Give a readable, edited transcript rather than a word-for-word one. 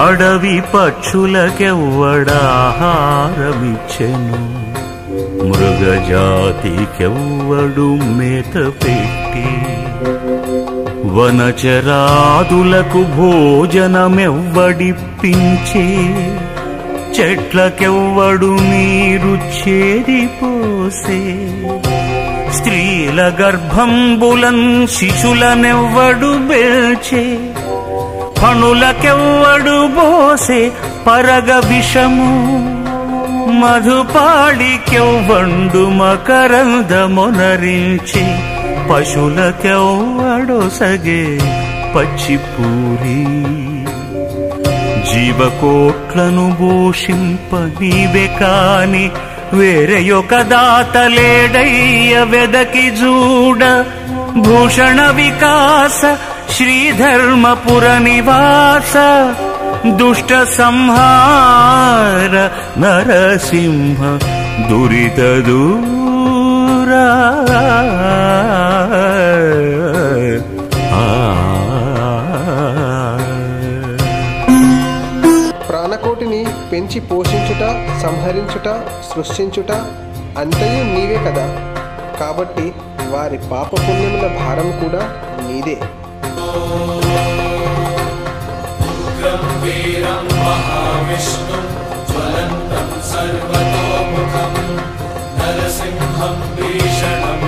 అడవి పక్షులకెవ్వడాహారమిచ్చెను, మృగజాతికెవ్వడు మేత పెట్టి, వనచరాదులకు భోజనమెవ్వడిప్పించే, చెట్లకెవ్వడు నీరు చేరిపోసే, స్త్రీల గర్భంబులన్ శిశులనెవ్వడు బెల్చే, పణులకెవ్వడు బోసే పరగ విషము, మధుపాళికెవ్వండు మకరందమొనరించి, పశులకెవ్వడొసగే పచ్చిపూరి. జీవకోట్లను భూషింప నీవే కాని వేరెయొక దాతలేడయ్య వెదకి జూడ, భూషణ వికాస శ్రీధర్మపుర నివాస, దుష్ట సంహార నరసింహ దురిత దూరా. ప్రాణకోటిని పెంచి పోషించుట, సంహరించుట, సృష్టించుట అంతయు నీవే కదా. కాబట్టి వారి పాపపుణ్యముల భారం కూడా నీదే. వీరం మహావిష్ణుం జ్వలంతం సర్వతోముఖం నరసింహం భీషణం